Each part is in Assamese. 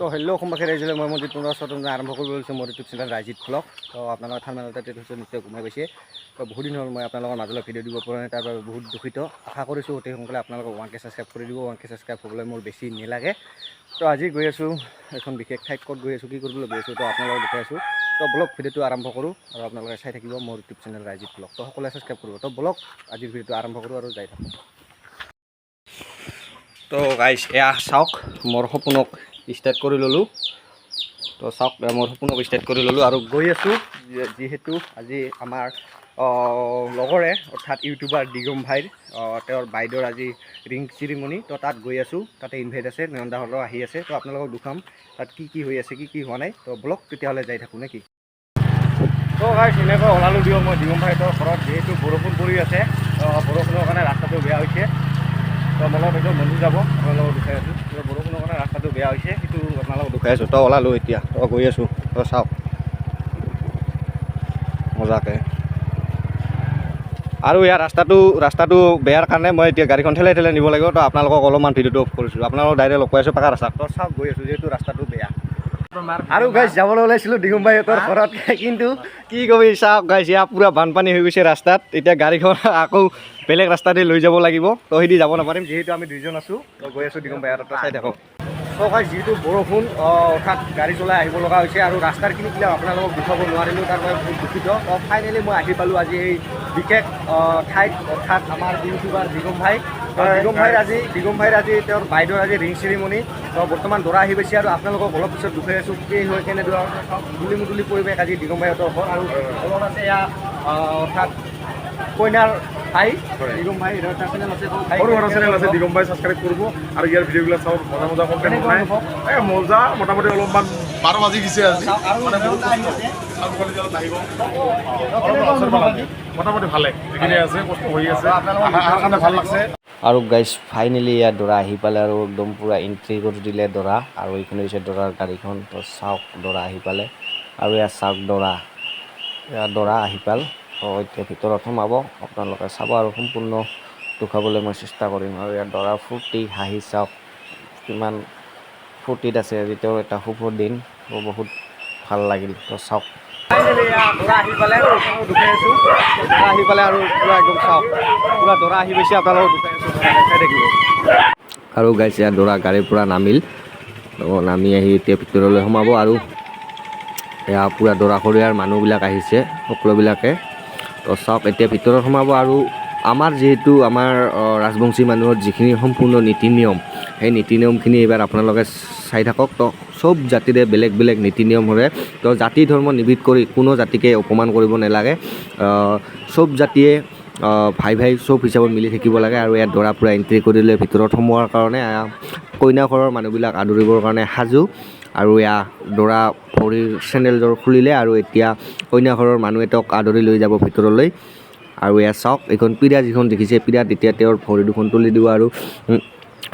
তো হেল্ল' অসমবাসী ৰাইজলৈ মই মন্দিৰ পুনৰ আৰম্ভ কৰিব লৈছোঁ মোৰ ইউটিউব চেনেল ৰাইজিত ব্লগ। তো আপোনালোকৰ থালমানতে হৈছে নিশ্চয় ঘুমাই পাইছে। তো বহুত দিন হ'ল মই আপোনালোকৰ মাজলৈ ভিডিঅ' দিব পৰা নাই, তাৰ বাবে বহুত দুখিত। আশা কৰিছোঁ অতি সোনকালে আপোনালোকক 1K ছাবস্ক্ৰাইব কৰি দিব। 1K ছাবস্ক্ৰাইব হ'বলৈ মোৰ বেছি নেলাগে। তো আজি গৈ আছোঁ এখন বিশেষ ঠাইত, ক'ত গৈ আছোঁ, কি কৰিবলৈ গৈ আছোঁ, তো আপোনালোকক দেখাই আছোঁ। তো ব্লগ ভিডিঅ'টো আৰম্ভ কৰোঁ আৰু আপোনালোকে চাই থাকিব মোৰ ইউটিউব চেনেল ৰাইজিত ব্লগ। তো সকলোৱে ছাবস্ক্ৰাইব কৰিব। তো ব্লগ আজিৰ ভিডিঅ'টো আৰম্ভ কৰোঁ আৰু যাই থাকোঁ। তো গাইছ এয়া চাওক মোৰ সপোনক ষ্টাৰ্ট কৰি ল'লোঁ। তো চাওক মোৰ সপোনক ষ্টাৰ্ট কৰি ল'লোঁ আৰু গৈ আছোঁ, যিহেতু আজি আমাৰ লগৰে অৰ্থাৎ ইউটিউবাৰ দিগম ভাইৰ তেওঁৰ বাইদেউৰ আজি ৰিং চিৰিমনি। তো তাত গৈ আছোঁ, তাতে ইনভাইট আছে, নয়নদাহঁতো আহি আছে। তো আপোনালোকক দেখাম তাত কি হৈ আছে, কি হোৱা নাই। তো ব্লগ তেতিয়াহ'লে যাই থাকোঁ নেকি। তো গাইছ এনেকৈ ওলালোঁ দিয়ক মই দিগম ভাইহঁতৰ ঘৰত, যিহেতু বৰষুণ পৰি আছে। বৰষুণৰ কাৰণে ৰাস্তাটো বেয়া হৈছে। তো মনত একদম বন্ধু যাব, আপোনালোকক দেখাই আছোঁ। বৰষুণৰ কাৰণে ৰাস্তাটো বেয়া হৈছে, সেইটো আপোনালোকক দেখাই আছোঁ। তো ওলালোঁ এতিয়া, তো গৈ আছোঁ। তো চাওক মজাকৈ। আৰু ইয়াৰ ৰাস্তাটো বেয়াৰ কাৰণে মই এতিয়া গাড়ীখন ঠেলাই নিব লাগিব। তো আপোনালোকক অলপমান ভিডিঅ'টো অফ কৰিছোঁ, আপোনালোকক ডাইৰেক্ট লগ পাই আছোঁ পাকা ৰাস্তাত। তো চাওক গৈ আছোঁ, যিহেতু ৰাস্তাটো বেয়া। আৰু গাইছ যাবলৈ ওলাইছিলোঁ দিগম ভাইহঁতৰ ঘৰত, কিন্তু কি কবি চাওক গাইছ ইয়াৰ পূৰা বানপানী হৈ গৈছে ৰাস্তাত। এতিয়া গাড়ীখন আকৌ বেলেগ ৰাস্তাতে লৈ যাব লাগিব। তো সেইদি যাব নাপাৰিম, যিহেতু আমি দুইজন আছোঁ। তো গৈ আছোঁ দিগম ভাইহঁতৰ, চাই থাকক। তো গাইছ যিহেতু বৰষুণ, অৰ্থাৎ গাড়ী চলাই আহিব লগা হৈছে আৰু ৰাস্তাৰ খিনিবিলাক আপোনালোকক দেখুৱাব নোৱাৰিলোঁ, তাৰ বাবে বহুত দুখিত। তো ফাইনেলি মই আহি পালোঁ আজি এই বিশেষ ঠাইত, অৰ্থাৎ আমাৰ ইউটিউবাৰ দিগম ভাই। দিগম ভাইৰ আজি তেওঁৰ বাইদেউৰ আজি ৰিং চেৰিমনি। তো বৰ্তমান দৰা আহি পাইছে আৰু আপোনালোকক অলপ পিছত দুখাই আছোঁ কি হয় কেনেদৰে মুকলি মুকলি পৰিৱেশ আজি দিগম ভাইহঁতৰ ঘৰ। আৰু অলপ আছে এয়া অৰ্থাৎ কইনাৰ ভাই দিগম ভাই চেনেল আছে, চেনেল আছে দিগম ভাই ছাবস্ক্ৰাইব কৰিব আৰু ইয়াৰ ভিডিঅ'বিলাক চাওক। মজা কণ্টেণ্ট বনাই মজা। মোটামুটি অলপমান 12 বাজি গৈছে আজি, মোটামুটি ভালে এইখিনি আছে, কষ্ট হৈ আছে, কাৰণে ভাল লাগছে। আৰু গাইছ ফাইনেলি ইয়াত দৰা আহি পালে আৰু একদম পূৰা এণ্ট্ৰি কৰি দিলে দৰা। আৰু এইখিনি হৈছে দৰাৰ গাড়ীখন। তো চাওক দৰা আহি পালে আৰু ইয়াত চাওক দৰা আহি পাল। তো এতিয়া ভিতৰত সোমাব, আপোনালোকে চাব আৰু সম্পূৰ্ণ দেখুৱাবলৈ মই চেষ্টা কৰিম। আৰু ইয়াত দৰা ফূৰ্তি হাঁহি চাওক কিমান ফূৰ্তিত আছে, আজি তেওঁৰ এটা শুভ দিন, বহুত ভাল লাগিল। তো চাওক ফাইনেলি দৰা আহি পালে, দুখাই আছোঁ। দৰা আহি পালে আৰু পূৰা একদম চাওক পূৰা দৰা আহি গৈছে, আপোনালোকক দুখাই আছোঁ, চাই থাকিব। আৰু গাইছে ইয়াত দৰা গাড়ীৰ পৰা নামিল। তো নামি আহি এতিয়া ভিতৰলৈ সোমাব আৰু এয়া পূৰা দৰাঘৰীয়াৰ মানুহবিলাক আহিছে সকলোবিলাকে। তো চাওক এতিয়া ভিতৰত সোমাব। আৰু যিহেতু আমাৰ ৰাজবংশী মানুহৰ যিখিনি সম্পূৰ্ণ নীতি নিয়ম, সেই নীতি নিয়মখিনি এইবাৰ আপোনালোকে চাই থাকক। তো চব জাতিৰে বেলেগ বেলেগ নীতি নিয়ম কৰে। তো জাতি ধৰ্ম নিৰ্বিশেষ কৰি কোনো জাতিকে অপমান কৰিব নালাগে। চব জাতিয়ে ভাই চব হিচাপত মিলি থাকিব লাগে। আৰু ইয়াত দৰা পূৰা এণ্ট্ৰি কৰিলে ভিতৰত সোমোৱাৰ কাৰণে কইনা ঘৰৰ মানুহবিলাক আদৰিবৰ কাৰণে সাজু। আৰু এয়া দৰা ভৰিৰ চেণ্ডেলযোৰ খুলিলে আৰু এতিয়া কইনা ঘৰৰ মানুহে তেওঁক আদৰি লৈ যাব ভিতৰলৈ। আৰু এয়া চাওক এইখন পীৰা যিখন দেখিছে পীৰাত এতিয়া তেওঁৰ ভৰি দুখন তুলি দিব। আৰু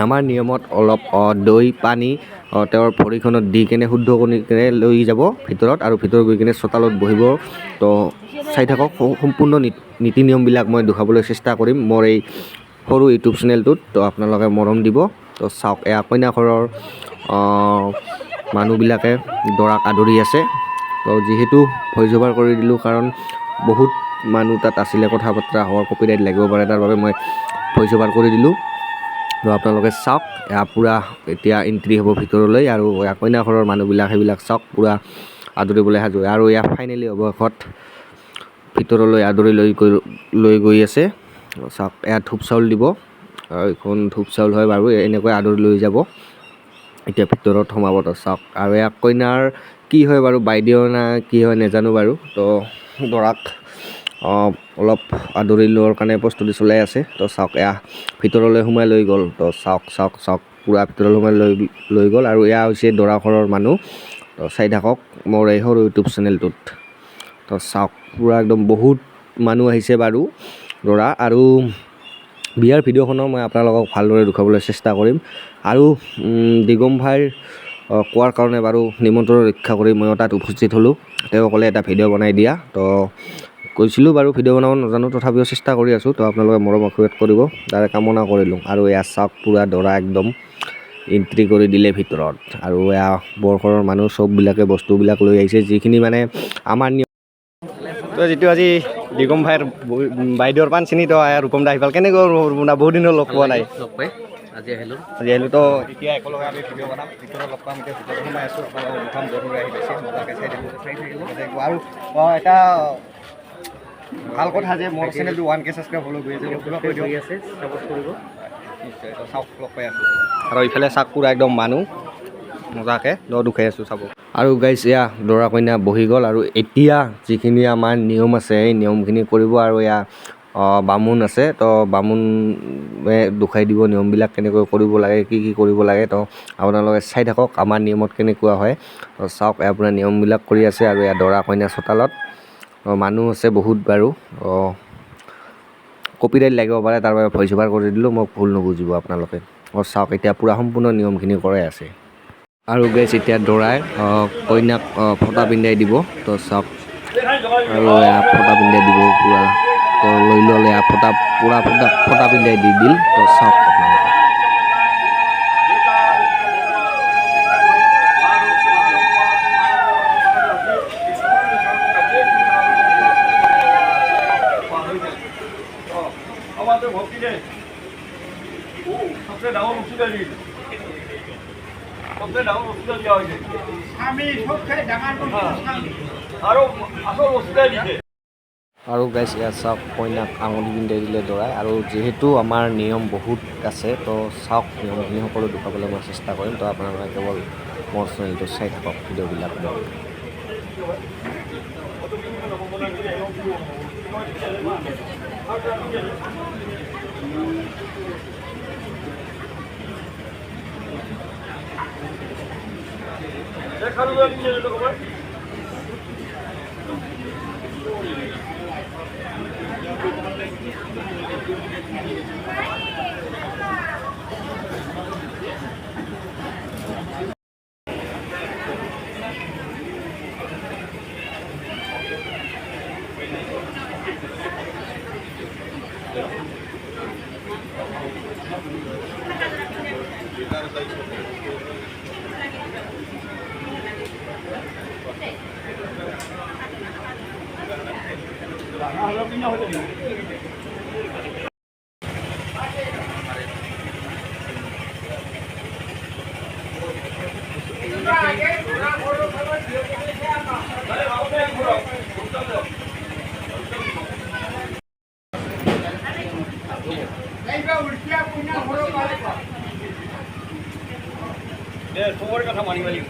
আমাৰ নিয়মত অলপ দৈ পানী তেওঁৰ ভৰিখনত দি কেনে শুদ্ধ কৰি কেনে লৈ যাব ভিতৰত, আৰু ভিতৰত গৈ কিনে চোতালত বহিব। তো চাই থাকক, সম্পূৰ্ণ নীতি নিয়মবিলাক মই দেখুৱাবলৈ চেষ্টা কৰিম মোৰ এই সৰু ইউটিউব চেনেলটোত। তো আপোনালোকে মৰম দিব। তো চাওক এয়া কইনা ঘৰৰ মানুহবিলাকে দৰাক আদৰি আছে। তো যিহেতু ভইচ অভাৰ কৰি দিলোঁ, কাৰণ বহুত মানুহ তাত আছিলে, কথা বতৰা হোৱাৰ কপিৰাইট লাগিব পাৰে, তাৰ বাবে মই ভইচ অভাৰ কৰি দিলোঁ। তো আপোনালোকে চাওক এয়া পূৰা এতিয়া এণ্ট্ৰি হ'ব ভিতৰলৈ। আৰু কইনা ঘৰৰ মানুহবিলাক সেইবিলাক চাওক পূৰা আদৰিবলৈ সাজু। আৰু এয়া ফাইনেলি অৱশেষত ভিতৰলৈ আদৰি লৈ গৈ আছে। চাওক এয়া ধূপ চাউল দিব, এইখন ধূপ চাউল হয় বাৰু, এনেকৈ আদৰি লৈ যাব এতিয়া ভিতৰত সোমাব। তো চাওক আৰু এয়া কইনাৰ কি হয় বাৰু, বাইদেউৰ না কি হয় নাজানো বাৰু। তো দৰাক অলপ আদৰি লোৱাৰ কাৰণে প্ৰস্তুতি চলাই আছে। তো চাওক এয়া ভিতৰলৈ সোমাই লৈ গ'ল। তো চাওক পূৰা ভিতৰলৈ সোমাই লৈ গ'ল। আৰু এয়া হৈছে দৰা ঘৰৰ মানুহ। তো চাই থাকক মোৰ এই সৰু ইউটিউব চেনেলটোত। তো চাওক পূৰা একদম বহুত মানুহ আহিছে বাৰু দৰা। আৰু বিয়াৰ ভিডিঅ'খনৰ মই আপোনালোকক ভালদৰে দেখুৱাবলৈ চেষ্টা কৰিম। আৰু দিগম ভাইৰ কোৱাৰ কাৰণে বাৰু নিমন্ত্ৰণ ৰক্ষা কৰি ময়ো তাত উপস্থিত হ'লোঁ। তেওঁ ক'লে এটা ভিডিঅ' বনাই দিয়া। তো কৈছিলোঁ বাৰু ভিডিঅ' বনাব নাজানো, তথাপিও চেষ্টা কৰি আছোঁ। তো আপোনালোকে মৰম আশীৰ্বাদ কৰিব তাৰে কামনা কৰিলোঁ। আৰু এয়া চাওক পূৰা দৰা একদম এণ্ট্ৰি কৰি দিলে ভিতৰত আৰু এয়া বৰঘৰৰ মানুহ চববিলাকে বস্তুবিলাক লৈ আহিছে যিখিনি মানে আমাৰ তো যিটো আজি দিগম ভাইৰ বাইদেউৰ পাণ চিনি তো ৰূপম দা আহিপাল কেনেকৈ ৰূপম দা বহুত দিনৰ লগ পোৱা নাই আজি আহিলোঁ তো এতিয়া একেলগে আমি ভিডিঅ' বনাম ভিতৰত লগ পাম এতিয়া ভিতৰত সোমাই আছোঁ আপোনালোকৰ মুখাম বন্ধু আহি পাইছে মজাকৈ চাই থাকিব আৰু এটা ভাল কথা যে মোৰ চেনেলটো 1K ছাবস্ক্ৰাইব হ'লেও গৈ আছে কিবা কৈ দিয়ক আছে ছাপোৰ্ট কৰিব নিশ্চয় তো চাওক লগ পাই আছোঁ আৰু ইফালে চাওক পুৰা একদম মানুহ মজাকৈ দুখাই আছোঁ চাব আৰু গাইছ এয়া দৰা কইনা বহি গ'ল আৰু এতিয়া যিখিনি আমাৰ নিয়ম আছে সেই নিয়মখিনি কৰিব আৰু এয়া বামুণ আছে তো বামুণে দুখাই দিব নিয়মবিলাক কেনেকৈ কৰিব লাগে কি কৰিব লাগে তো আপোনালোকে চাই থাকক আমাৰ নিয়মত কেনেকুৱা হয় তো চাওক আপোনাৰ নিয়মবিলাক কৰি আছে আৰু এয়া দৰা কইনা চোতালত মানুহ আছে বহুত বাৰু কপিৰাইট লাগিব পাৰে তাৰ বাবে ভইচ অভাৰ কৰি দিলোঁ মোক ভুল নুবুজিব আপোনালোকে চাওক এতিয়া পূৰা সম্পূৰ্ণ নিয়মখিনি কৰাই আছে আৰু গাইছ এতিয়া দৰাই কইনাক ফটা পিন্ধাই দিব তো চাওক আৰু এয়া ফটা পিন্ধাই দিব পূৰা তো লৈ ল'লে এয়া পূৰা ফটা পিন্ধাই দি দিল তো চাওক আপোনালোকে আৰু গাইছ ইয়াত চাওক কইনাক আঙুলি পিন্ধাই দিলে দৰাই আৰু যিহেতু আমাৰ নিয়ম বহুত আছে তো চাওক নিয়মখিনি সকলো দেখুৱাবলৈ মই চেষ্টা কৰিম তো আপোনালোকে কেৱল মোৰ চেনেলটো চাই থাকক ভিডিঅ'বিলাক চবৰে কথা মানিব লাগিব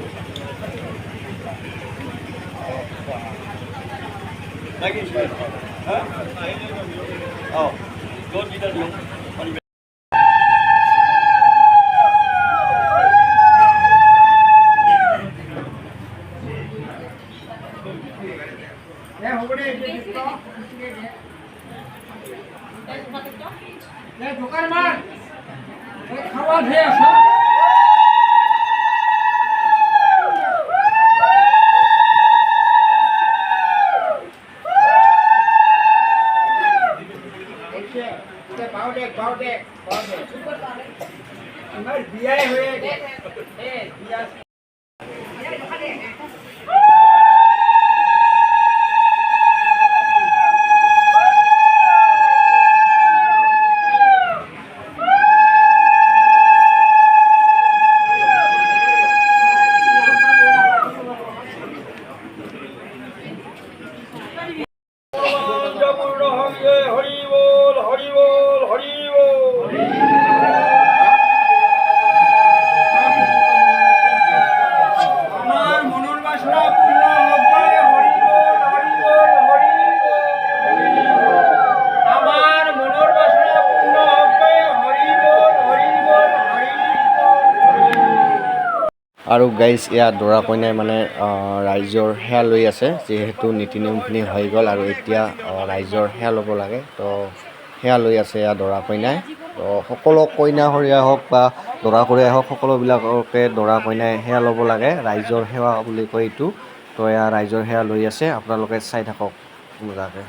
আৰু গাইজ ইয়াত দৰা কইনাই মানে ৰাইজৰ সেৱা লৈ আছে যিহেতু নীতি নিয়মখিনি হৈ গ'ল আৰু এতিয়া ৰাইজৰ সেৱা ল'ব লাগে তো সেৱা লৈ আছে ইয়াত দৰা কইনাই তো সকলো কইনাঘৰীয়া হওক বা দৰাঘৰীয়া হওক সকলোবিলাককে দৰা কইনাই সেৱা ল'ব লাগে ৰাইজৰ সেৱা বুলি কয় এইটো তো এয়া ৰাইজৰ সেৱা লৈ আছে আপোনালোকে চাই থাকক মজাকৈ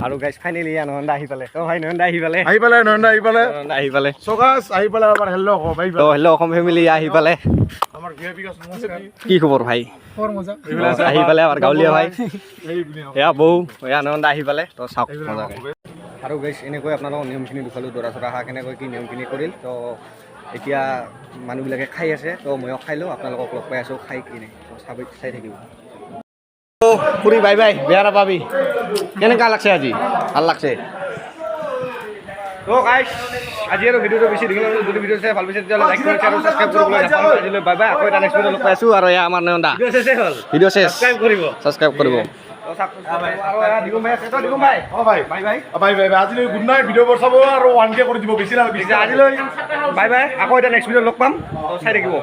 আৰু গাইজ ফাইনেলি নন্দা আহি পালে তো ভাই নন্দা আহি পালে নন্দা আহি পালে চকাছ আহি পালে আমাৰ হেল্ল' কম আহি তো হেল্ল' অসম ফেমিলি আহি পালে আমাৰ ভিআইপি কি খবৰ ভাই আহি পালে আমাৰ গাঁৱলীয়া ভাই এয়া বৌ এয়া নন্দা আহি পালে তো চাওক মজাকে আৰু গাইজ এনেকৈ আপোনালোকক নিয়মখিনি দেখুৱালোঁ দৰা চৰা অহা কেনেকৈ কি নিয়মখিনি কৰিল তো এতিয়া মানুহবিলাকে খাই আছে তো ময়ো খাই লওঁ আপোনালোকক লগ পাই আছোঁ খাই কিনে তো চাই থাকিব ফুৰি বাই বাই বেয়া নাপাবি কেনেকুৱা লাগছে আজি ভাল লাগছে তো গাইছ আজি আৰু ভিডিঅ'টো বেছি দীঘল হ'ল যদি ভিডিঅ' চাই ভাল পাইছে তেতিয়াহ'লে লাইক কৰি আৰু ছাবস্ক্ৰাইব কৰিবলৈ নাপাহৰিব আজিলৈ বাই বাই আকৌ এটা নেক্সট ভিডিঅ' লগ পাই আছোঁ আৰু এয়া আমাৰ নন্দা ভিডিঅ' চেছ ছাবস্ক্ৰাইব কৰিব আজিলৈ গুড নাইট ভিডিঅ'বোৰ চাব আৰু 1K কৰি দিব বেছি নালাগে আজিলৈ বাই বাই আকৌ এটা নেক্সট ভিডিঅ' লগ পাম চাই থাকিব